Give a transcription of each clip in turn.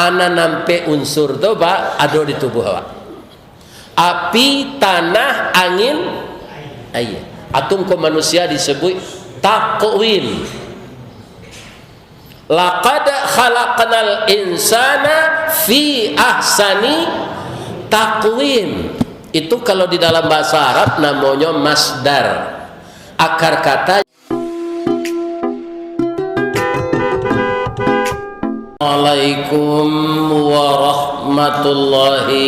ana nampe unsur tu ba ada di tubuh awak. Api, tanah, angin, air. Atum ke manusia disebut taqwim. Laqad khalaqnal insana fi ahsani taqwim. Itu kalau di dalam bahasa Arab namanya masdar. Akar kata. Assalamualaikum warahmatullahi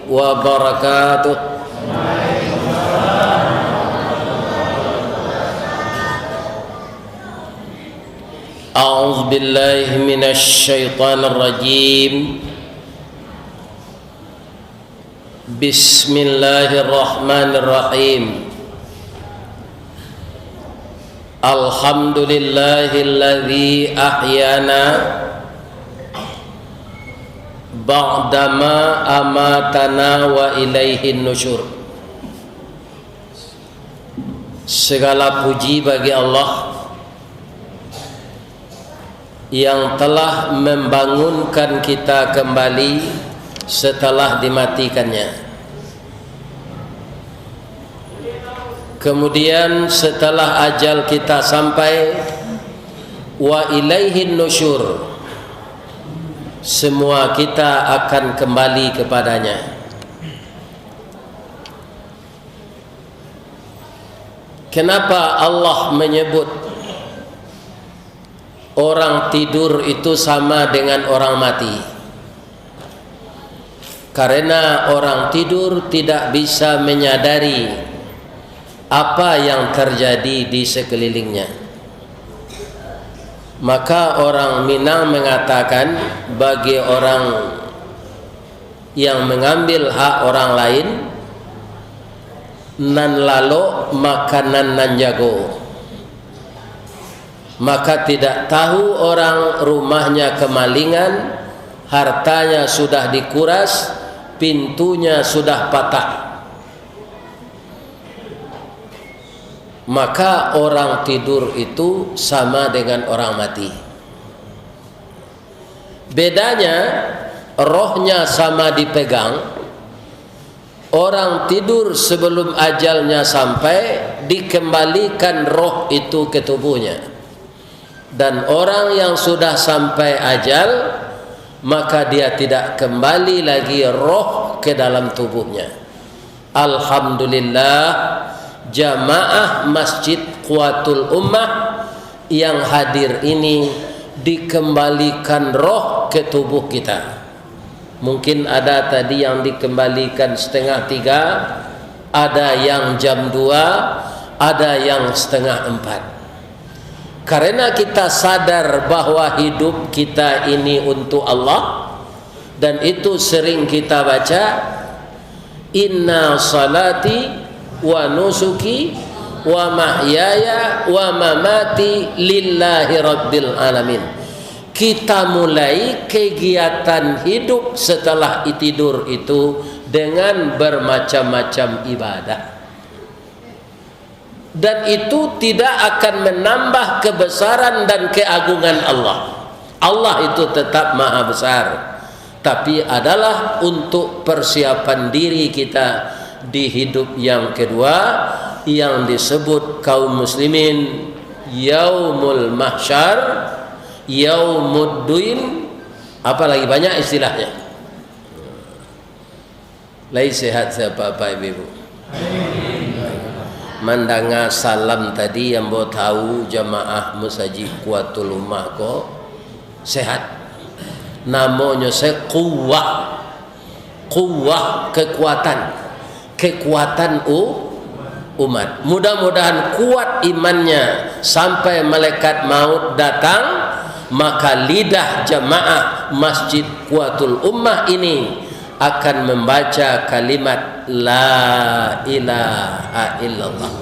wabarakatuh. A'udzu billahi minasy syaithanir rajim. Bismillahirrahmanirrahim. Alhamdulillahilladzi ahyana ba'dama amatana wa ilaihin nusyur. Segala puji bagi Allah yang telah membangunkan kita kembali setelah dimatikannya. Kemudian setelah ajal kita sampai, wa ilaihin nusyur, semua kita akan kembali kepadanya. Kenapa Allah menyebut orang tidur itu sama dengan orang mati? Karena orang tidur tidak bisa menyadari apa yang terjadi di sekelilingnya. Maka orang Minang mengatakan, bagi orang yang mengambil hak orang lain, nan lalo makanan nan jago. Maka tidak tahu orang rumahnya kemalingan, hartanya sudah dikuras, pintunya sudah patah. Maka orang tidur itu sama dengan orang mati. Bedanya, rohnya sama dipegang. Orang tidur sebelum ajalnya sampai, dikembalikan roh itu ke tubuhnya. Dan orang yang sudah sampai ajal, maka dia tidak kembali lagi roh ke dalam tubuhnya. Alhamdulillah, jamaah Masjid Quwatul Ummah yang hadir ini dikembalikan roh ke tubuh kita. Mungkin ada tadi yang dikembalikan 2:30, ada yang jam 2, ada yang 3:30. Karena kita sadar bahwa hidup kita ini untuk Allah, dan itu sering kita baca, inna salati wa nusuki wa mahyaya wa mamati lillahi rabbil alamin. Kita mulai kegiatan hidup setelah tidur itu dengan bermacam-macam ibadah, dan itu tidak akan menambah kebesaran dan keagungan Allah. Allah itu tetap maha besar, tapi adalah untuk persiapan diri kita di hidup yang kedua, yang disebut kaum muslimin yaumul mahsyar, yaumuddin, apalagi banyak istilahnya. Lai sehat siapa Bapak Ibu? Mandanga salam tadi yang mau tahu jamaah Masjid Quwatul Ummah kok sehat. Namanya saya kuwah, kekuatan umat. Mudah-mudahan kuat imannya sampai malaikat maut datang, maka lidah jamaah Masjid Quwatul Ummah ini akan membaca kalimat la ilaha illallah.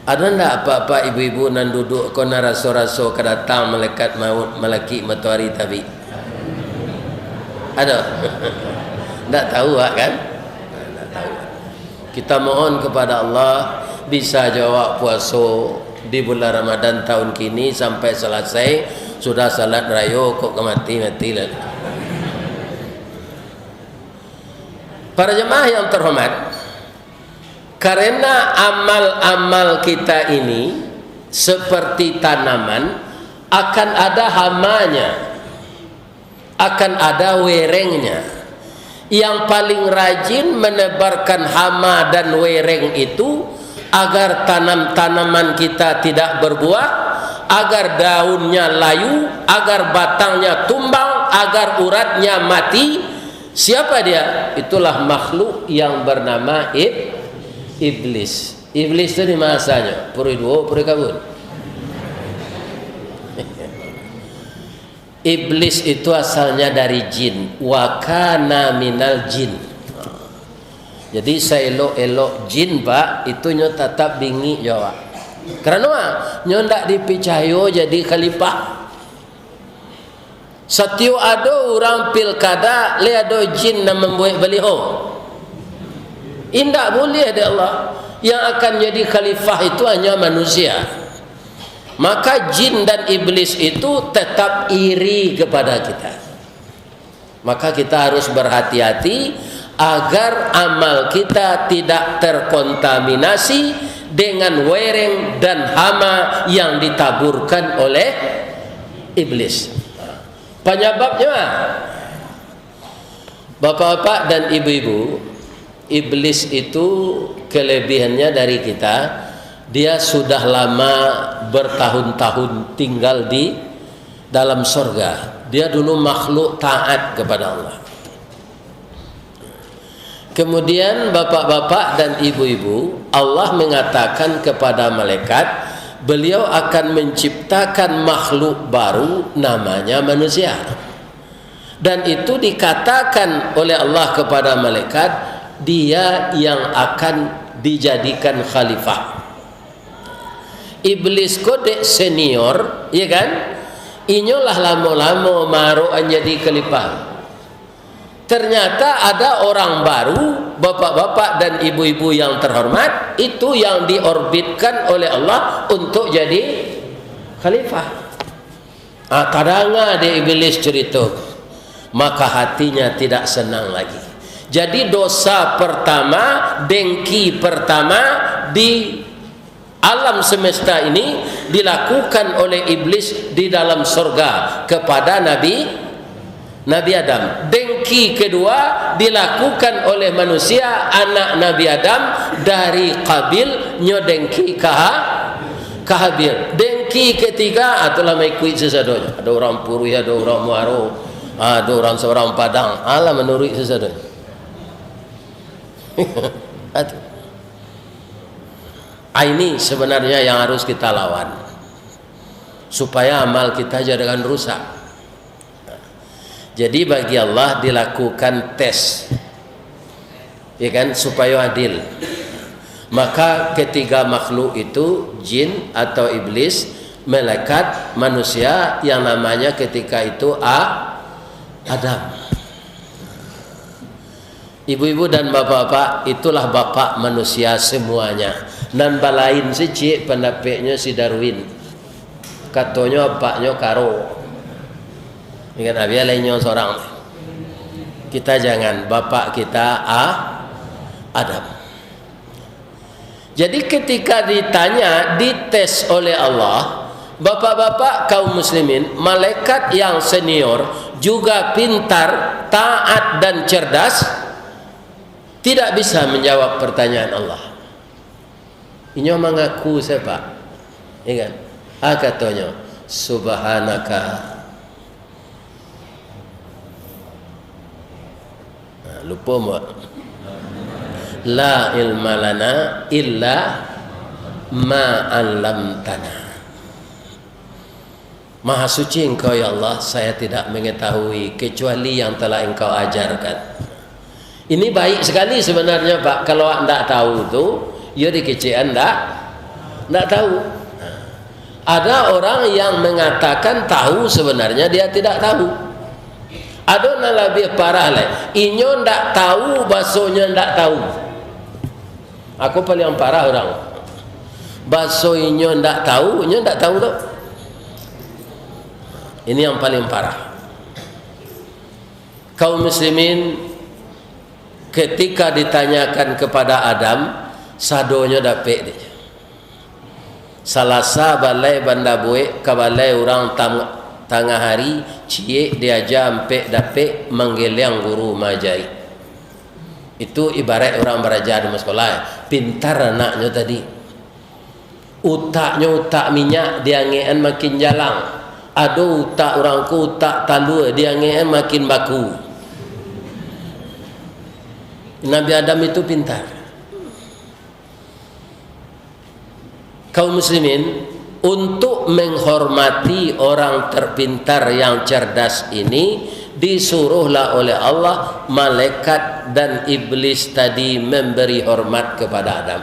Ada ndak apa-apa ibu-ibu nan duduk kena rasa-rasa kedatang malaikat maut, malaki matahari tabi? Ada? Ndak tahu kan? Ndak tahu. Kita mohon kepada Allah bisa jawab puasa di bulan Ramadan tahun kini sampai selesai, sudah salat raya kok mati lah. Para jemaah yang terhormat, karena amal-amal kita ini seperti tanaman, akan ada hamanya, akan ada werengnya. Yang paling rajin menebarkan hama dan wereng itu agar tanam-tanaman kita tidak berbuah, agar daunnya layu, agar batangnya tumbang, agar uratnya mati. Siapa dia? Itulah makhluk yang bernama iblis. Iblis itu di masanya puri dua puri kabun. Iblis itu asalnya dari jin, wa kana minal jin. Jadi saya elok jin pak itu nyo tetap bingi jawab. Karena nyo ndak dipercaya jadi khalifah. Setiap ada orang pilkada le ada jin yang membuat baliho. Indak boleh ada Allah. Yang akan jadi khalifah itu hanya manusia. Maka jin dan iblis itu tetap iri kepada kita. Maka kita harus berhati-hati agar amal kita tidak terkontaminasi dengan wereng dan hama yang ditaburkan oleh iblis. Penyebabnya, bapak-bapak dan ibu-ibu, iblis itu kelebihannya dari kita, dia sudah lama bertahun-tahun tinggal di dalam surga. Dia dulu makhluk taat kepada Allah. Kemudian bapak-bapak dan ibu-ibu, Allah mengatakan kepada malaikat, beliau akan menciptakan makhluk baru namanya manusia. Dan itu dikatakan oleh Allah kepada malaikat, dia yang akan dijadikan khalifah. Iblis kode senior, ya kan? Inyolah lama-lama maru jadi khalifah. Ternyata ada orang baru, bapak-bapak dan ibu-ibu yang terhormat, itu yang diorbitkan oleh Allah untuk jadi khalifah. Kadang ada iblis cerita, maka hatinya tidak senang lagi. Jadi dosa pertama, dengki pertama di alam semesta ini dilakukan oleh iblis di dalam surga kepada Nabi Adam. Dengki kedua dilakukan oleh manusia anak Nabi Adam dari Qabil nyodengki ke Habil. Dengki ketiga itulah mengikut sesadonya. Ada orang Puri, ada orang Muaro, ada orang seorang Padang. Allah menurut sesadonya. Ini sebenarnya yang harus kita lawan supaya amal kita jangan rusak. Jadi bagi Allah dilakukan tes, ya kan, supaya adil. Maka ketiga makhluk itu, jin atau iblis, malaikat, manusia, yang namanya ketika itu Adam. Ibu-ibu dan bapak-bapak, itulah bapak manusia semuanya. Dan balain secik pendapatnya si Darwin. Katanya bapaknya karo. Ingat Nabi lainnya seorang. Kita jangan, bapak kita Adam. Jadi ketika ditanya, dites oleh Allah, bapak-bapak kaum muslimin, malaikat yang senior juga pintar, taat dan cerdas, tidak bisa menjawab pertanyaan Allah. Ini mengaku siapa? Ingat, katanya subhanaka. Lupa mbak, la ilma lana illa ma 'allamtana. Maha suci engkau ya Allah, saya tidak mengetahui kecuali yang telah engkau ajarkan. Ini baik sekali sebenarnya Pak. Kalau anda tahu tu, ya dikecian ndak tahu. Ada orang yang mengatakan tahu, sebenarnya dia tidak tahu. Ada yang lebih parah lah. Inyo ndak tahu, basonya ndak tahu. Aku paling parah orang. Baso inyo ndak tahu, inyo ndak tahu tu. Ini yang paling parah. Kaum muslimin, ketika ditanyakan kepada Adam, sadonya dapet dia. Salasa balai banda buik ke balai orang tengah hari, cie dia jampe dapet menggeliang guru majai. Itu ibarat orang belajar di sekolah, pintar anaknya tadi. Utaknya utak minyak, dia ngean makin jalang. Aduh utak orang ku utak talua, dia ngean makin baku. Nabi Adam itu pintar. Kaum muslimin, untuk menghormati orang terpintar yang cerdas ini, disuruhlah oleh Allah malaikat dan iblis tadi memberi hormat kepada Adam.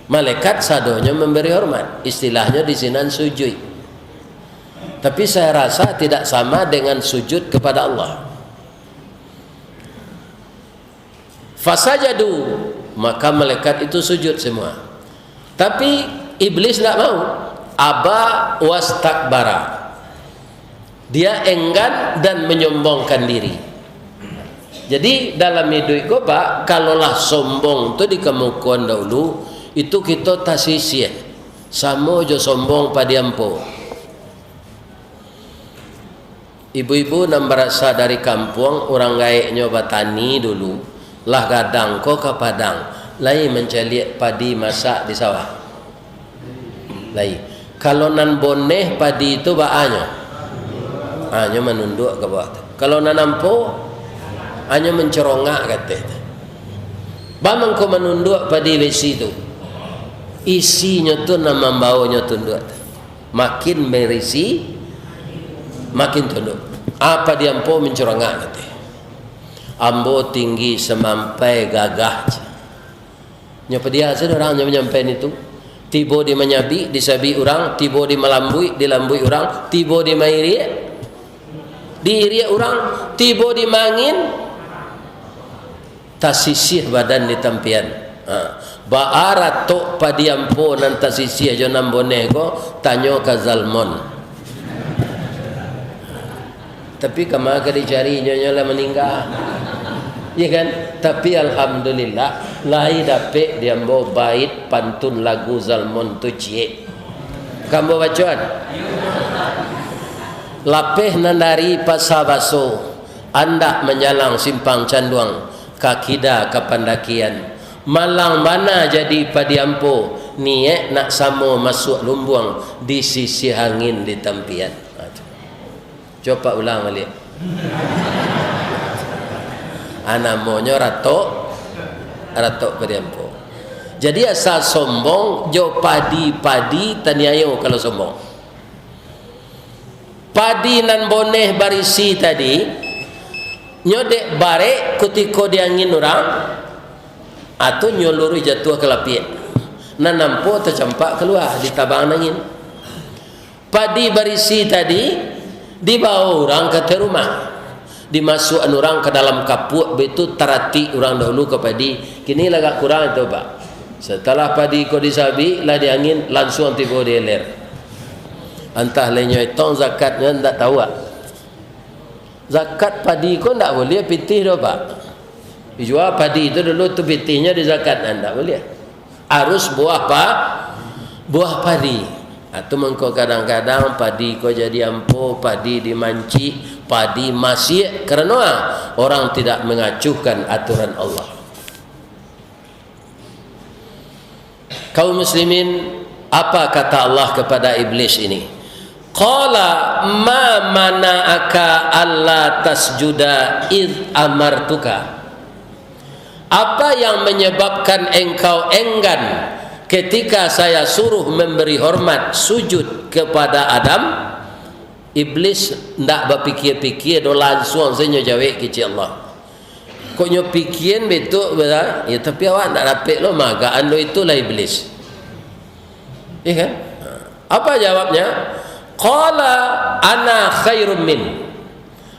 Malaikat sadonya memberi hormat, istilahnya di sini sujud. Tapi saya rasa tidak sama dengan sujud kepada Allah. Fasajadu, maka malaikat itu sujud semua. Tapi iblis tidak mau. Aba wastakbara, dia enggan dan menyombongkan diri. Jadi dalam hidup goba, kalaulah sombong tu di kemukuan dahulu, itu kita tasisih sama jo sombong padiampo. Ibu-ibu nak berasal dari kampung, orang gaeknya batani dulu, lah gadang ko ke padang, lai mencari padi masak di sawah. Lai. Kalau nan boneh padi itu baanya, hanya menunduk ke bawah. Kalau nan ampo, hanya mencerongak kata. Bamang ko menunduk padi besi itu, isinya tu nan membawanya tunduk. Makin berisi, makin tunduk. Apa dia ampo mencerongak kata. Ambo tinggi semampai gagah. Nyapa dia seorang yang menyampaikan itu. Tibo di menyabi, disabi orang, tibo di melambui, dilambui orang, tibo di mairia, diiria orang, tibo di mangin, tasisih badan di tampian. Baara tok padiampo nan tasisih aja nambone ko, tanyo ka zalmon. Tapi kemana dicari nyonya lah meninggal. Ya kan? Tapi alhamdulillah lai dapet dia mau bait pantun lagu Zalmon tu cie. Kamu bacaan? Lapeh nandari pasabaso, anda menyalang simpang canduang, kakida kapandakian. Malang mana jadi padiampo, niek nak samo masuk lumbuang di sisi angin di tampian. Coba ulang balik. Anamonya ratok padiampo. Jadi asal sombong jo padi taniayo kalau sombong. Padi nan boneh barisi tadi nyodek bare kutiko diangin orang atau nyoluri jatuh ke lapie. Nan nampo tercampak keluar di tabang angin. Padi barisi tadi dibawa orang ke rumah. Dimasukkan orang ke dalam kapuk, betul terati orang dahulu ke padi. Kini agak kurang itu pak. Setelah padi kau disabi, lah di angin langsung tiba di ler. Entah lainnya itu zakatnya tidak tahu. Zakat padi kau tidak boleh pitih doh pak. Dijual padi itu dulu tu pitihnya di zakat anda boleh. Harus buah apa? Buah padi. Atau mengko kadang-kadang padi kau jadi ampo, padi dimanci, padi masih kerana orang tidak mengacuhkan aturan Allah. Kaum muslimin, apa kata Allah kepada iblis ini? Qala ma mana'aka alla tasjuda id amartuka. Apa yang menyebabkan engkau enggan ketika saya suruh memberi hormat sujud kepada Adam? Iblis ndak berfikir-fikir do langsung saja jawab kepada Allah. Kok nyo pikirin betul betul ya, tapi awak ndak dapat lo magaan lo itulah iblis. Ya kan? Apa jawabnya? Qala ana khairum min.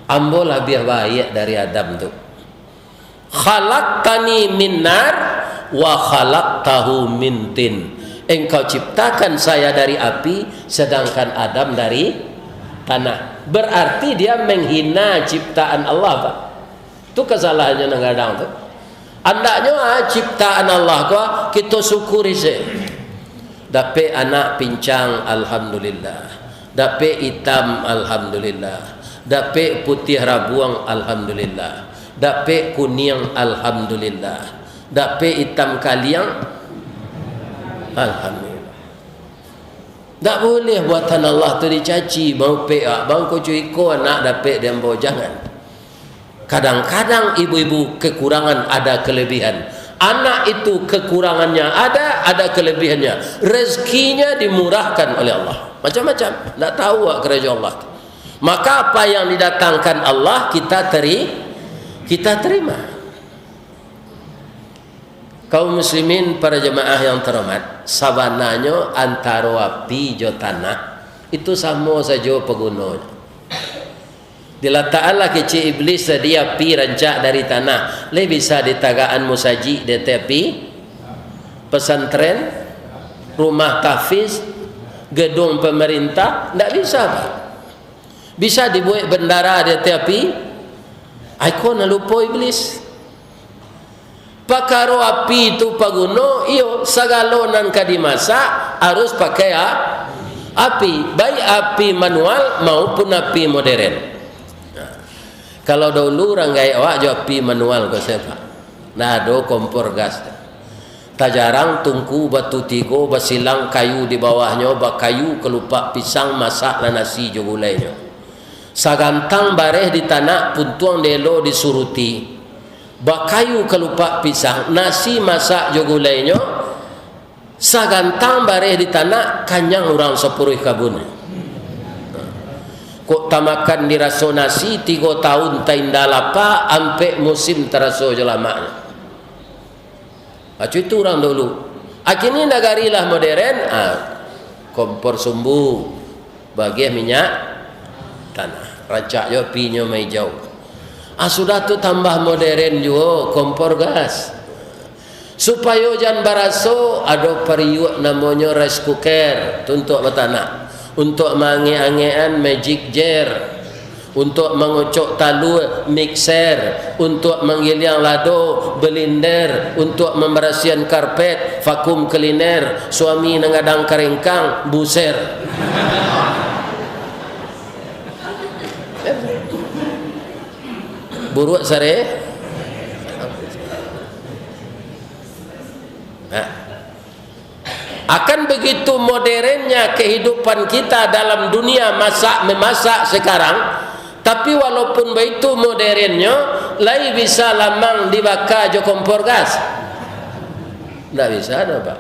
Ambo lebih baik dari Adam tu. Khalaqtani min nar wa khalaqtahu min tin. Engkau ciptakan saya dari api, sedangkan Adam dari tanah. Berarti dia menghina ciptaan Allah, Pak. Tu kesalahannya kadang tu. Andaknya ciptaan Allah ko kita syukuri se. Dapat anak pincang alhamdulillah. Dapat hitam alhamdulillah. Dapat putih rabuang alhamdulillah. Dapat kuning alhamdulillah. Dapat hitam kaliang alhamdulillah. Tak boleh buatan Allah tu dicaci, mau peak, bang kau cuy ko anak dapat dia bawa jangan. Kadang-kadang ibu-ibu kekurangan ada kelebihan. Anak itu kekurangannya ada kelebihannya. Rezekinya dimurahkan oleh Allah. Macam-macam. Tak tahu kerja Allah. Maka apa yang didatangkan Allah kita terima. Kaum muslimin para jemaah yang terhormat, sabananya antara api jo tanah itu sama saja pegunanya. Diletakkanlah kecil iblis dia api rancak dari tanah. Le bisa ditagaan musaji di tepi pesantren, rumah tahfiz, gedung pemerintah, tak bisa. Bisa dibuat bendara di tepi. Aku nak lupa iblis. Pakaro api itu paguno, iyo segala nan kadimasak harus pakai api, baik api manual maupun api modern. Kalau dulu orang gaya awak jo api manual ko siapa? Nah do kompor gas. Tak jarang tungku batu tigo basilang kayu di bawahnya, bak kayu kelupak pisang masak dan nasi jo gulainya. Sagantang bareh di tanah puntuang delo disuruti. Bak kayu kelupak pisang nasi masak jo gulainya. Sagantang bareh di tanah kanyang orang 10 kabun. Kok tamakan diraso nasi 3 tahun taindalapa ampe musim teraso jelamaknya. Itu orang dulu. Akhirnya negarilah modern, kompor sumbu, bagian minyak tanah, rancak yo pinyo mai jauh. Sudah tu tambah modern juga kompor gas. Supaya jangan baraso ada periuk namanya rice cooker untuk bertanah. Untuk mangi-angian magic jar, untuk mengocok talu mixer, untuk menggiliang lado blender, untuk membersihan karpet vakum cleaner, suami nengadang keringkang buser. Buruk sare. Akan begitu modernnya kehidupan kita dalam dunia memasak sekarang, tapi walaupun begitu modernnya, lai bisa lamang dibakar jo kompor gas. Tak bisa dah Pak.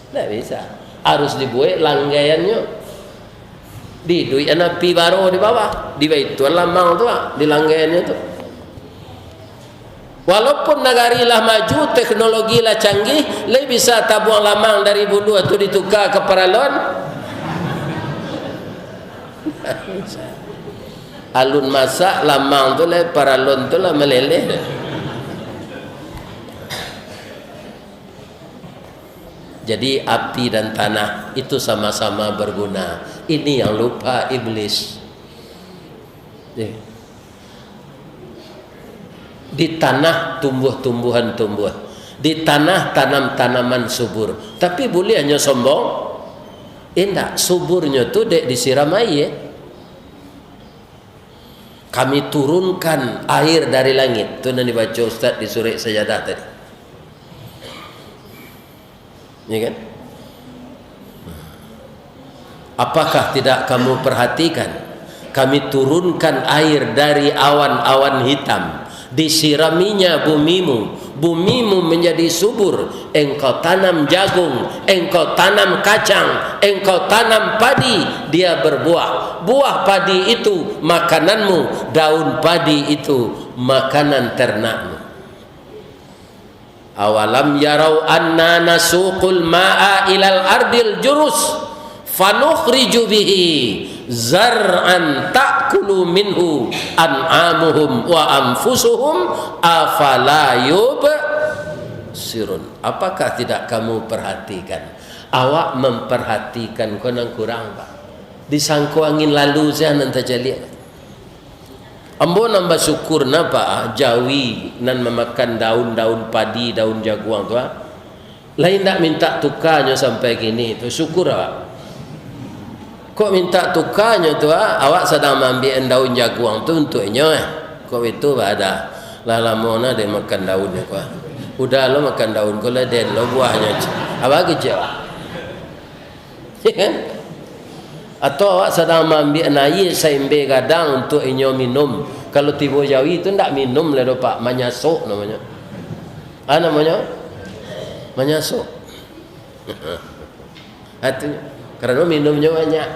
Tak bisa. Harus dibuat langgaiannya. Di duit api baru di bawah, di itu lamang tu di langgaiannya tu. Walaupun negari lah maju, teknologi lah canggih, lebih bisa tabuang lamang dari bulu itu ditukar ke paralon. Alun masak lamang tu lah, paralon tu lah meleleh. Jadi api dan tanah itu sama-sama berguna. Ini yang lupa iblis. Di tanah tumbuh-tumbuhan tumbuh, di tanah tanam-tanaman subur. Tapi boleh hanya sombong? Tidak, suburnya tu dek disiram air. Kami turunkan air dari langit. Itu yang dibaca Ustaz di surah Sajadah tadi. Ya kan? Apakah tidak kamu perhatikan? Kami turunkan air dari awan-awan hitam. Disiraminya bumimu menjadi subur. Engkau tanam jagung, engkau tanam kacang, engkau tanam padi, dia berbuah. Buah padi itu makananmu, daun padi itu makanan ternakmu. Awalam yarau anna nasuqul ma'a ilal ardil jurus fanukhriju bihi zar'an ta'kulu minhu an'amuhum wa anfusuhum afala yubsirun. Apakah tidak kamu perhatikan? Awak memperhatikan kurang Pak. Disangkau angin lalu saya nanti jeli. Ambo nambah syukur napa jawi nan memakan daun-daun padi, daun jaguang tu. Lain tak minta tukarnya sampai gini tu syukur awak. Kok minta tukarnya tu awak sedang ambil daun jaguang tu untuknya Kok itu ada lah lamona dia makan daunnya kau. Udah lo makan daun kau lah den lo buahnya. Awak kecil. Kan? Atau awak sedang ambil air saimbe gadang untuk inyo minum. Kalau tibo Jawi itu ndak minum lah pak, manyasuk namanya. Namanya manyasuk. Itu karena minumnya banyak.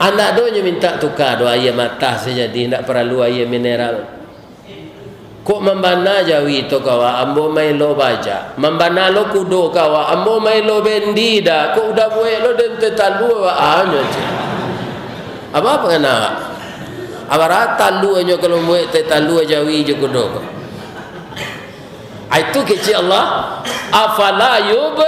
Anak doanya minta tukar do air mata saja, tidak perlu air mineral. Kok membana Jawi itu kawa ambo mai lo baja, membana lo kudo kawa ambo mai lo bendi dah. Kok udah buat lo dan tetalu anyo je. Apa kena? Awak talu anyo kalau buat tetalu Jawi je kudo. Itu kecil Allah. Afala yub,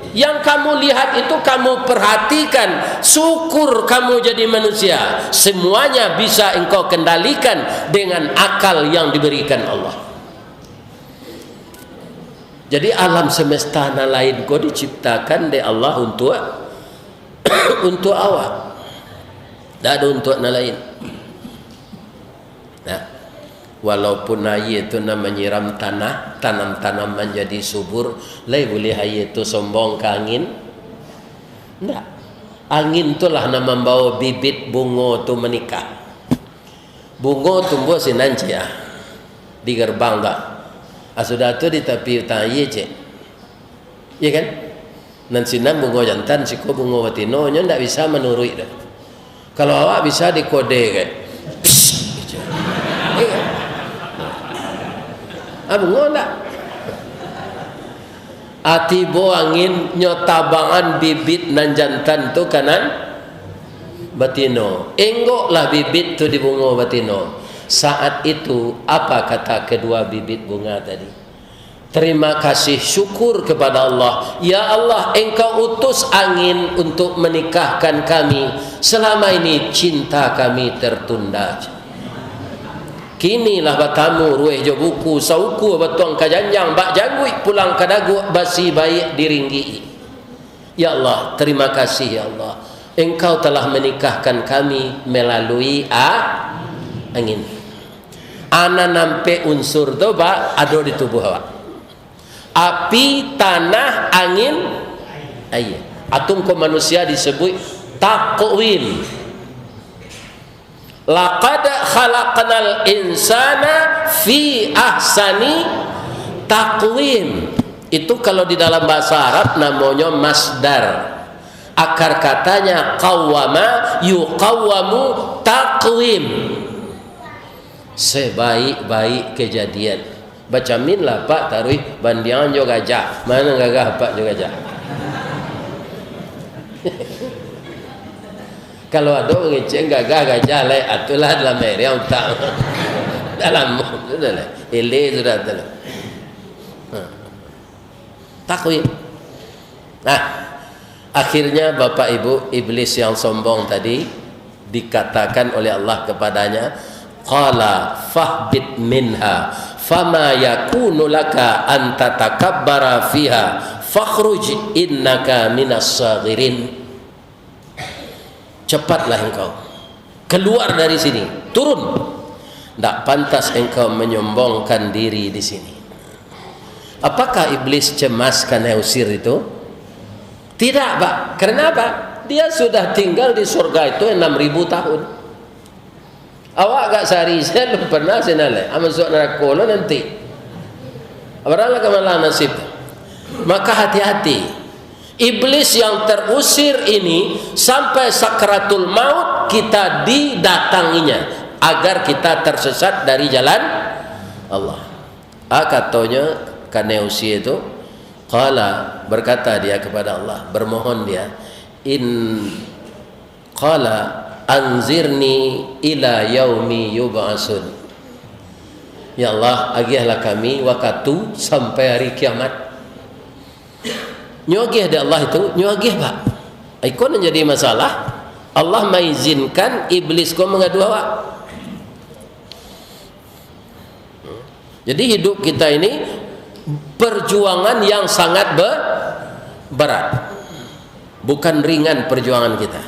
yang kamu lihat itu kamu perhatikan, syukur kamu jadi manusia. Semuanya bisa engkau kendalikan dengan akal yang diberikan Allah. Jadi alam semesta lain kau diciptakan oleh Allah untuk untuk awak. Tak ada untuk lain. Nah, walaupun air itu nak menyiram tanah, tanam-tanaman jadi subur, lai boleh air itu sombong ke angin? Tidak. Angin itulah nak membawa bibit bunga itu menikah. Bunga tumbuh sinanci di gerbang tak. Sudah tu di tepi utang air je. Ya kan? Nan sinan bunga jantan, siko bunga watino, nya tidak bisa menurut dah. Kalau awak bisa dikode kan? Ya kan? Bunga tak? Atibo angin nyotabangan bibit nan jantan tu kanan batino. Enggoklah bibit tu di bunga batino. Saat itu apa kata kedua bibit bunga tadi? Terima kasih, syukur kepada Allah. Ya Allah, engkau utus angin untuk menikahkan kami. Selama ini cinta kami tertunda. Kini lah batamu rueh jo buku sauku batuang kajanjang bak jangui pulang kadagu basi baik diringgi. Ya Allah, terima kasih ya Allah. Engkau telah menikahkan kami melalui angin. Ana nampe unsur tu bak ada di tubuh awak. Api, tanah, angin, air. Atum ko manusia disebut taqwim. Laqad khalaqnal insana fi ahsani taqwim. Itu kalau di dalam bahasa Arab namanya masdar. Akar katanya qawwama yuqawwamu taqwim. Sebaik-baik kejadian. Baca min lah pak taruh bandian jo gajah. Mana gagah pak jo gajah. Kalau ada ngeceng gagah gajah lai atulah dalam air yang tak dalam sudah lah ele sudah dalam takwim. Nah, akhirnya bapak ibu iblis yang sombong tadi dikatakan oleh Allah kepadanya, qala fahbit minha fama yakunu laka an tatakabbara fiha fakhruj innaka minas saghirin. Cepatlah engkau keluar dari sini, turun. Tak pantas engkau menyombongkan diri di sini. Apakah iblis cemas karena usir itu? Tidak pak. Kenapa? Dia sudah tinggal di surga itu 6.000 tahun. Awak agak sehari saya belum pernah senalai. Masuk neraka lo nanti. Apabila kemalah nasib. Maka hati-hati. Iblis yang terusir ini sampai sakratul maut kita didatanginya agar kita tersesat dari jalan Allah. Katanya karena usia itu, qala berkata dia kepada Allah, bermohon dia, qala anzirni ila yaumi yub'asun. Ya Allah, agihlah kami waktu sampai hari kiamat. Nyogih dari Allah itu, nyogih pak. Ikon menjadi masalah. Allah mengizinkan iblis kau mengadu awak. Jadi hidup kita ini perjuangan yang sangat berat, bukan ringan perjuangan kita.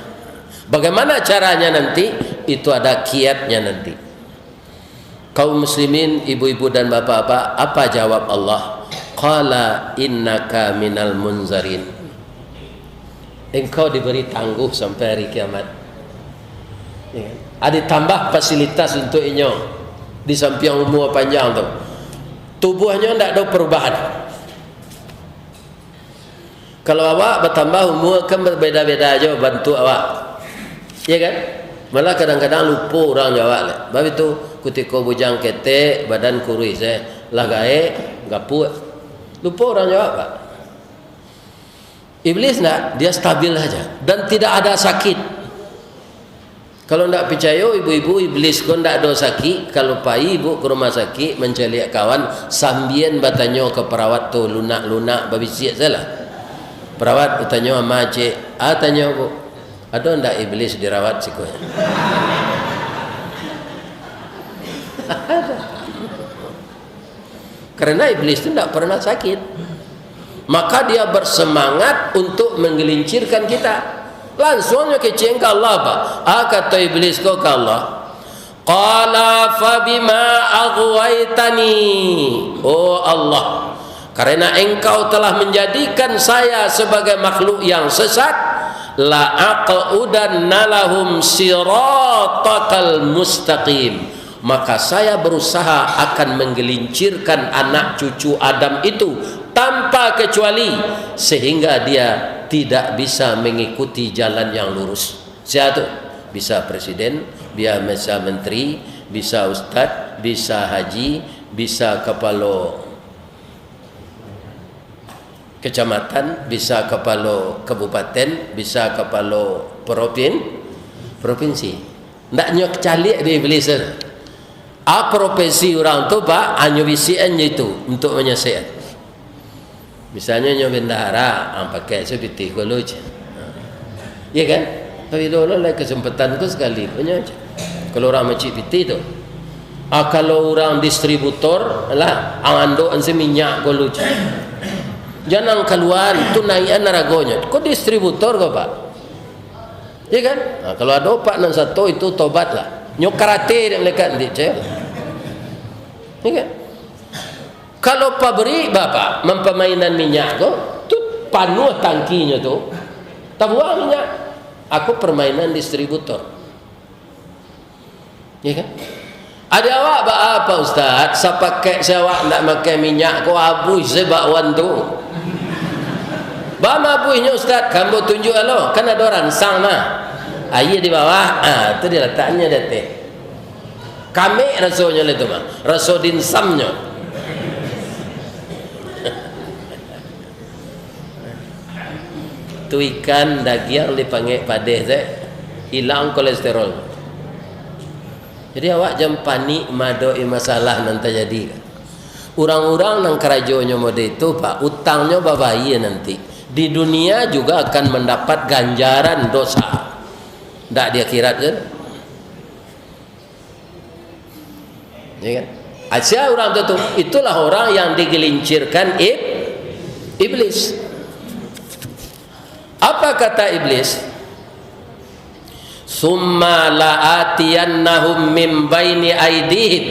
Bagaimana caranya nanti? Itu ada kiatnya nanti. Kaum muslimin, ibu-ibu dan bapak-bapak, apa jawab Allah? Qala innaka minal munzarin. Engkau diberi tangguh sampai hari kiamat. Ya. Ada tambah fasilitas untuk inyo di samping umur panjang tu. Tubuhnya tidak ada perubahan. Kalau awak bertambah umur kan berbeda-beda aja bantu awak. Ya kan? Malah kadang-kadang lupa orang jawab. Sebab itu ketika bujang ketek, badan kurus lah gae, gapuk. Lupa orang jawab, Pak. Iblis nak, dia stabil saja dan tidak ada sakit. Kalau tidak percaya ibu-ibu, iblis kau tidak ada sakit. Kalau pai ibu ke rumah sakit mencari kawan, sambian bertanya ke perawat tu lunak-lunak babi siap salah. Perawat bertanya sama cik, tanya bu, ada tidak iblis dirawat sikunya? Karena iblis itu tidak pernah sakit. Maka dia bersemangat untuk menggelincirkan kita. Langsungnya keceng ke Allah, Pak. Kata iblis kau ke Allah, qala fabima aghwaytani. Oh Allah, karena engkau telah menjadikan saya sebagai makhluk yang sesat, la aqudanna lahum siratakal mustaqim. Maka saya berusaha akan menggelincirkan anak cucu Adam itu tanpa kecuali, sehingga dia tidak bisa mengikuti jalan yang lurus. Siapa tu? Bisa presiden, bisa menteri, bisa ustaz, bisa haji, bisa kepala kecamatan, bisa kepala kabupaten, bisa kepala provinsi. Nak nyok calik di iblis. Profesi orang tu, Pak, hanya visiannya itu untuk menyelesaikan. Misalnya nyo bendahara, pakai seperti kalau je. Ya kan? Tapi dulu lah kesempatan tu sekali punya je. Kalau orang macam piti tu. Kalau orang distributor lah, andok anse minyak kalau je. Jangan keluar itu naikan naragonya. Kau distributor kau, Pak? Ya kan? Kalau ada Pak nan satu itu tobat lah. Nyok karate yang lekat di je. Ya kan? Kalau pabrik bapak mempermainan minyak tu panuh tangkinya tu, tabuang minyak. Aku permainan distributor. Ya kan? Ada awak apa Ustaz? Saya pakai awak nak pakai minyak ko abuh sebakwan tu. Ba abuhnya Ustaz, kamu tunjuk alo, kan ada ransang mah. Air di bawah, tu dia letaknya dete. Kami rasanya itu mah, rasa dinsamnya. Tu ikan daging dipanggil padeh hilang kolesterol. Jadi awak jangan panik madoi masalah nanti jadi. Orang-orang nang kerajonya mode itu, Pak, utangnya babayi nanti. Di dunia juga akan mendapat ganjaran dosa. Tak dia akhirat kan? Ya kan? Asia orang itu itulah orang yang digelincirkan iblis. Apa kata iblis? Summa la'atiyannahum min baini aidihim.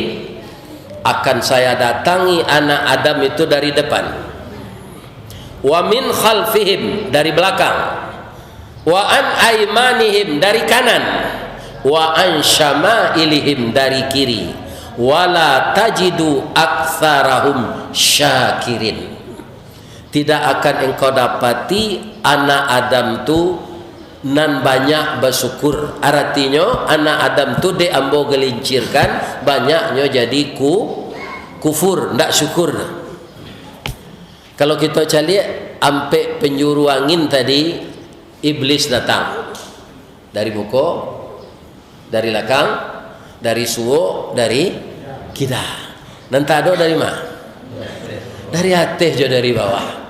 Akan saya datangi anak Adam itu dari depan. Wa min khalfihim, dari belakang. Wa an aymanihim, dari kanan. Wa an syama'ilihim, dari kiri. Wala tajidu aktsarahum syakirin. Tidak akan engkau dapati anak Adam tu nan banyak bersyukur. Artinya anak Adam tu diambo gelincirkan, banyaknya jadi kufur, ndak syukur. Kalau kita cari ampe penjuru angin tadi, iblis datang dari buko, dari belakang, dari suwo, dari kita. Nanti ada dari mana? Dari atas je, dari bawah.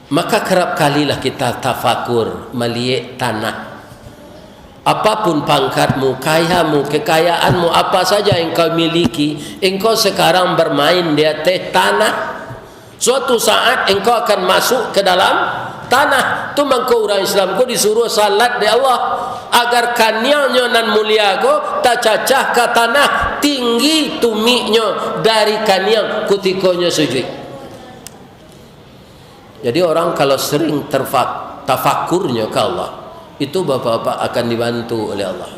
Maka kerap kalilah kita tafakur melihat tanah. apapun pangkatmu, kayamu, kekayaanmu, apa saja yang kau miliki, engkau sekarang bermain di atas tanah. Suatu saat engkau akan masuk ke dalam tanah. Tu mangko orang Islam ko disuruh salat di Allah agar kanianyo nan mulia ko tak cacah ke tanah tinggi tumiknyo dari kaniang kutikonyo sujud. Jadi orang kalau sering tafakurnya ke Allah, itu bapak-bapak akan dibantu oleh Allah.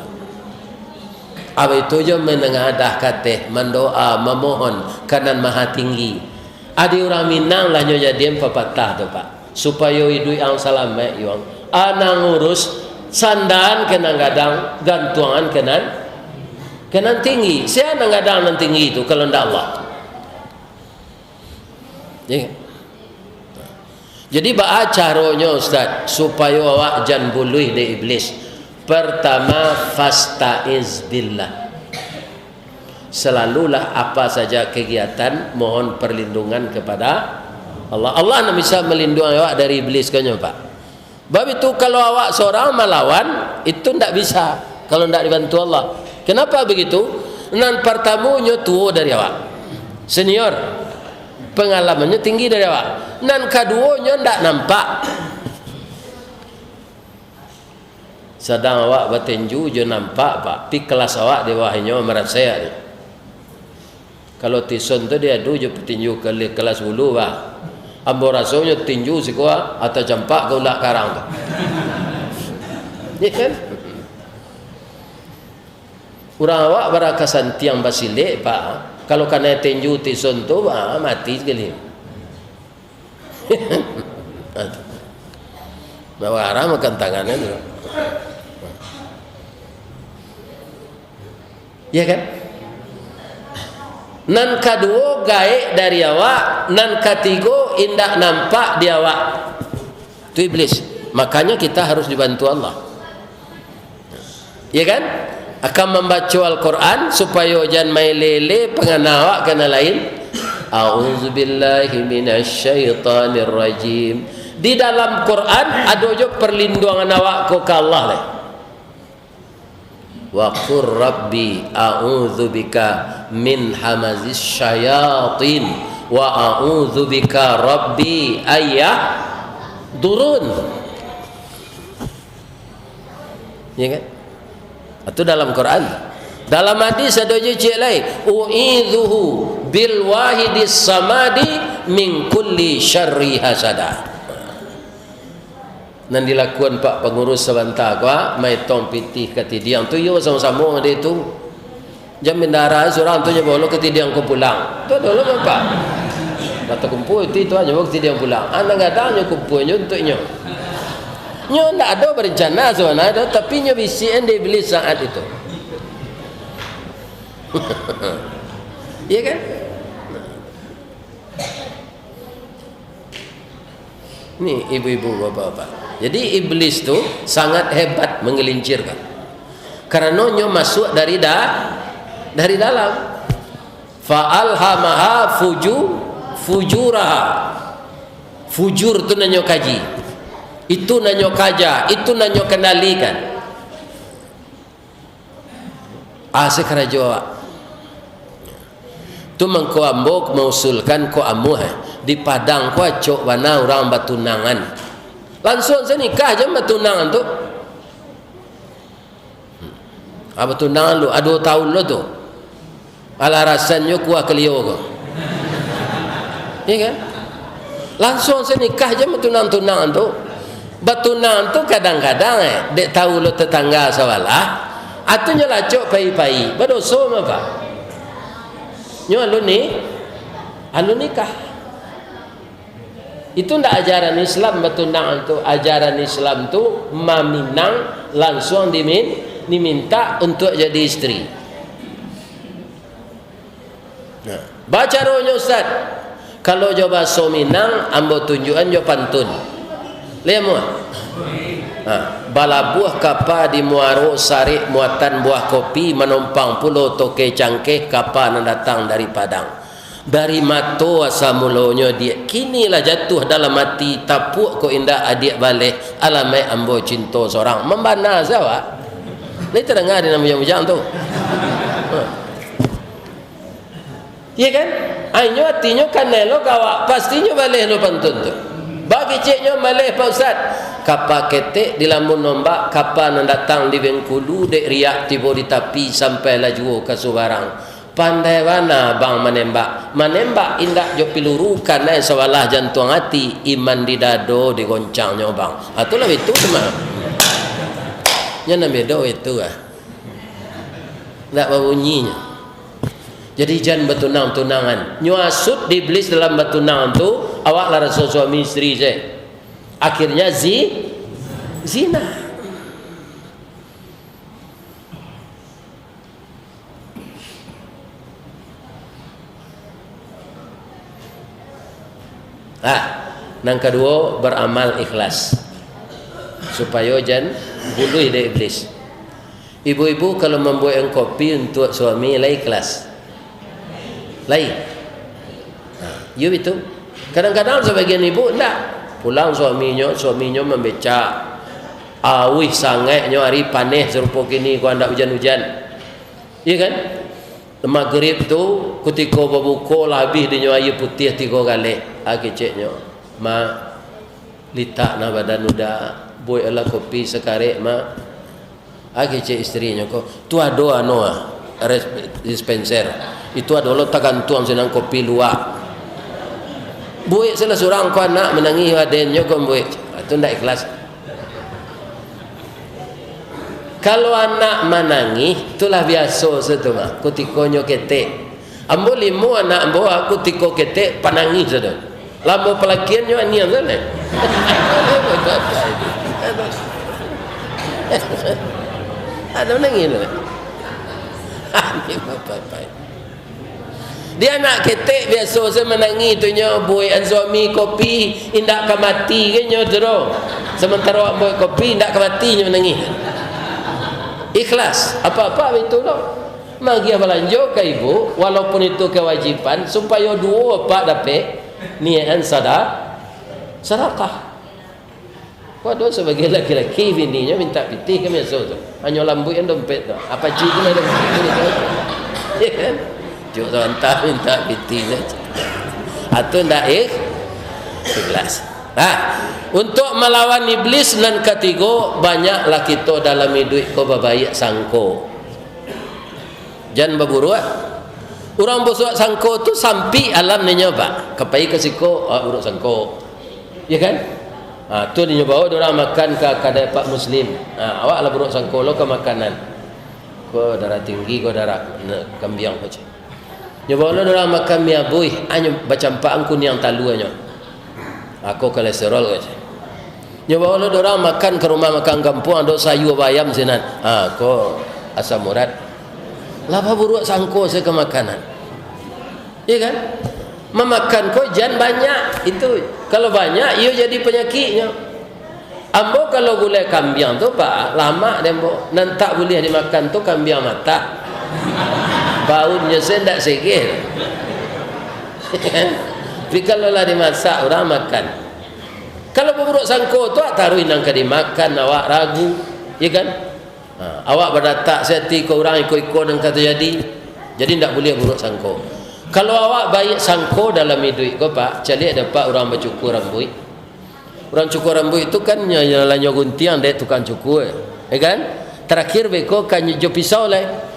Apa itu je menengadah kata, mendoa, memohon kanan maha tinggi. Ada orang Minang lah nyo jadi pepatah tu pak, supaya hidup yang selamat yang anang urus sandaan kena gadang, gantungan kenan tinggi. Saya nang gadang nan tinggi itu kalau ndak Allah. Ya. Jadi baca caranya Ustaz supaya awak jangan buluh dari iblis. Pertama, fastaiz billah. Selalulah apa saja kegiatan mohon perlindungan kepada Allah. Allah nak bisa melindungi awak dari iblis kan Pak. Sebab itu kalau awak seorang melawan itu tidak bisa kalau tidak dibantu Allah. Kenapa begitu? Nan pertamanya tua dari awak, senior, pengalamannya tinggi dari awak. Nan keduanya tidak nampak. Sedang awak bertinju je nampak pak. Pi kelas awak di bawahnya merasa ni. Kalau tison tu dia adu je petinju ke kelas bulu pak. Ambo rasanya tinju si kuah atau campak ke ulak karang tu. Ya kan? Orang awak berakasan tiang basilik pak. Kalau kena tinju tison tu pak mati sekali. Bawa arah makan tangannya tu. Ya kan? Nan kedua gaib dari awak, nan ketiga indak nampak di awak. Itu iblis. Makanya kita harus dibantu Allah. Ya kan? Akan membaca Al-Quran supaya jangan main lele penganawak kena lain. A'udzubillahi minasyaitonir rajim. Di dalam Quran ada juga perlindungan awak ke Allah lah. Wa qur rabbi a'udzubika min hamazis syayatin wa a'udzubika rabbi ayyah durun. Ya kan? Itu dalam Quran. Dalam hadis ada je cik lain, u'idzuhu bil wahidis samadi min kulli syarri hasada. Nan dilakukan pak pengurus sebentar kuah mai tong pitih ke tidiang tu yo sama-sama ada itu. Jam bendara seorang tu je bolo ke tidiang ko pulang. Tu dulu bapak. Kata kumpul itu aja waktu tidiang pulang. Anak gadangnya kumpulnya untuknya. Nyo ndak ada berencana sebenarnya tapi nyo bisian dia beli saat itu. Iya kan? Ini ibu-ibu bapak-bapak. Jadi iblis tu sangat hebat menggelincirkan. Karena nyo masuk dari dalam. Fa'alhamaha fujuraha. Fujur tu nanyo kaji. Itu nanyo kaja, itu nanyo kendalikan. Sekarang jawab. Tu mengko ambo mengusulkan ko amuh di Padang ko acok wana orang batunangan. Langsung saya nikah je batunangan tu. Batunangan lu, 2 tahun lu tu. Ala rasanya kuah kelio ko. Iya kan? Langsung saya nikah je batunangan tu. Batunangan tu kadang-kadang dek tahu lu tetangga sawalah. Atunya lacok pai-pai. Berdosa apa? Nyo alu nikah. Itu ndak ajaran Islam betunang itu. Ajaran Islam tu maminang langsung diminta untuk jadi istri. Nah, baca rohnya Ustaz. Kalau jo bahasa Minang ambo tunjukan jo pantun. Lemu. Bala buah kapa di muaro sarik muatan buah kopi menumpang pulau toke cangkeh kapa nan datang dari Padang. Dari mato asa mulonyo dia kinilah jatuh dalam hati tapuk ko indah adik balik alamai ambo cinta seorang membana sawa. Ni terdengar dia nama bujang tu. Ya kan? Ainyo artinya kanelo kawak pastinya baleh lo pantun tu. Bagi ciknya malih Pak Ustaz. Kapal ketek di lamun nombak, kapal yang datang di Bengkulu, dek riak tiba di tepi sampai laju ke Subarang. Pandai mana bang menembak? Menembak indak jo peluru karena sewalah jantung hati, iman di dado digoncangnya bang. Itulah itu cuma. Nya beda itu ah. Ndak bunyinya. Jadi jangan bertunang-tunangan. Nyuasut di iblis dalam bertunangan tu, awak lah rasa suami isteri je. Akhirnya zina. Yang kedua beramal ikhlas. Supaya jangan buluh dari iblis. Ibu-ibu kalau membuat kopi untuk suami lah ikhlas. Lain. You itu. Kadang-kadang sebagian ibu enggak. Pulang suaminya membaca awih sangatnya hari panas serupa kini kau hendak hujan-hujan. Iya kan? Maghrib tu ketika berbuka lah habis dia air putih 3 kali. Keceknya. Ma litak na badan udah buat ala kopi sekarek ma. Kecek isterinya ko. Tu ada dispenser. Itu adalah tagantuang senang kopi luak. Buik salah seorang kau anak menangis adennya kau buik. Itu tidak ikhlas. Kalau anak menangis, itulah biasa setu mah. Kutikonyo ketek. Ambo limu anak ambo aku tiko ketek panangis setu. Lambo pelakiannya anian sana. Ada menangis lah. Ini apa-apa. Dia anak ketek biasa saya menangis tu nya boy an suami kopi indak ka mati ke nya terus. Sementara boy kopi indak ka mati nya menangis. Ikhlas. Apa-apa itu loh. Magi belanja ke ibu walaupun itu kewajiban supaya dua apa dapat niatan sedekah. Waduh sebagai laki-laki bininya minta pitih ke biasa tu. Hanya lambuin dompet tu. Apa cik ada dompet. Ya kan? Cuk entah minta piti saja. Atau ndak ikhlas. Untuk melawan iblis dan ketiga banyaklah kita dalam hidup ko babaik sangko. Jangan berburu. Orang berbuat sangko tu sampai alam ni nyoba. Kepai ke siko buruk sangko. Ya kan? Tu dia nyoba orang makan ke kedai Pak Muslim. Awak lah buruk sangko lo ke makanan. Ko darah tinggi, ko darah kambing macam. Nyoba orang makan mi abui, anyo baca empat angkun yang talu anyo. Aku kolesterol aja. Nyoba orang makan ke rumah makan kampung ada sayur bayam sinan. Aku asam urat. Lapa buruk sangko saya ke makanan. Iya kan? Memakan kau jangan banyak itu. Kalau banyak, ia jadi penyakitnya. Ambo kalau gulai kambing tu pak lama dembo, nanti boleh dimakan tu kambing mata. Baunya saya tidak segel. Tapi kalau lah dimasak orang makan. Kalau buruk sangko tu taruh inang ke dimakan awak ragu, ya kan? Awak berdatak seti ke orang ikut-ikut yang kata jadi tidak boleh buruk sangko. Kalau awak baik sangko dalam hidup kau pak, cari dapat orang bercukur rambut. Orang cukur rambut itu kan nyalanya guntiang dia tukang cukur, ya kan? Terakhir beko kan jo pisau lah.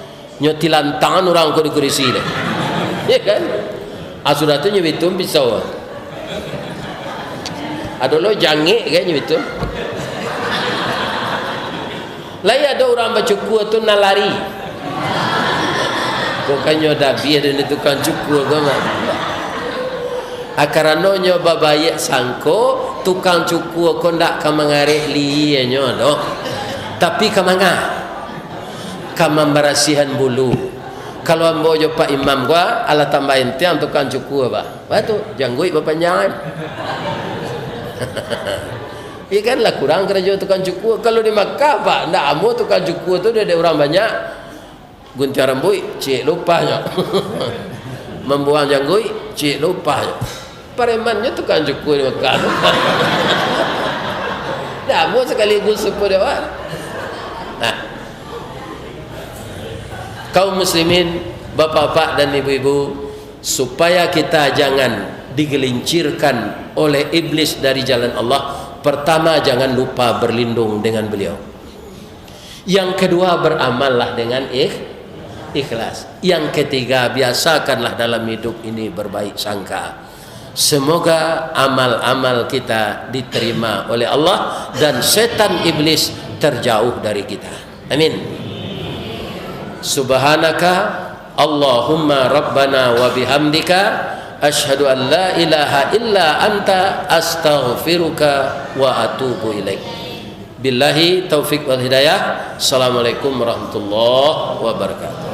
Nyoti lantangan orang ko di kursi deh. Ya kan? Sudah tu nyebitum pisau. Ada lo jangik kan nyebitum. Lai ada orang bercukur tu nalari. Bukannya dabi ada ni tukang cukur ke mak. Akarano nyo babayak sangko tukang cukur ko ndak ka mangarek li nyo do. Tapi ka mangah. Memberasihan bulu. Kalau ambo jo Pak Imam gua ala tambahin tiang tukang cukur ba. Batu janggui berpanjangan. Ikan lah kurang kerja tukang cukur. Kalau di Makkah pak ndak ambo tukang cukur tu dia ada orang banyak. Gunting rambut cik lupanya. Membuang janggui cik lupanya. Paremannya tukang cukur di Makkah. Ndak ambo sekaligus supaya dia. kaum muslimin, bapak-bapak dan ibu-ibu, supaya kita jangan digelincirkan oleh iblis dari jalan Allah. Pertama, jangan lupa berlindung dengan beliau. Yang kedua, beramallah dengan ikhlas. Yang ketiga, biasakanlah dalam hidup ini berbaik sangka. Semoga amal-amal kita diterima oleh Allah dan setan iblis terjauh dari kita. Amin. Subhanaka Allahumma rabbana wa bihamdika asyhadu an la ilaha illa anta astaghfiruka wa atubu ilaik. Billahi taufik wal hidayah. Assalamualaikum warahmatullahi wabarakatuh.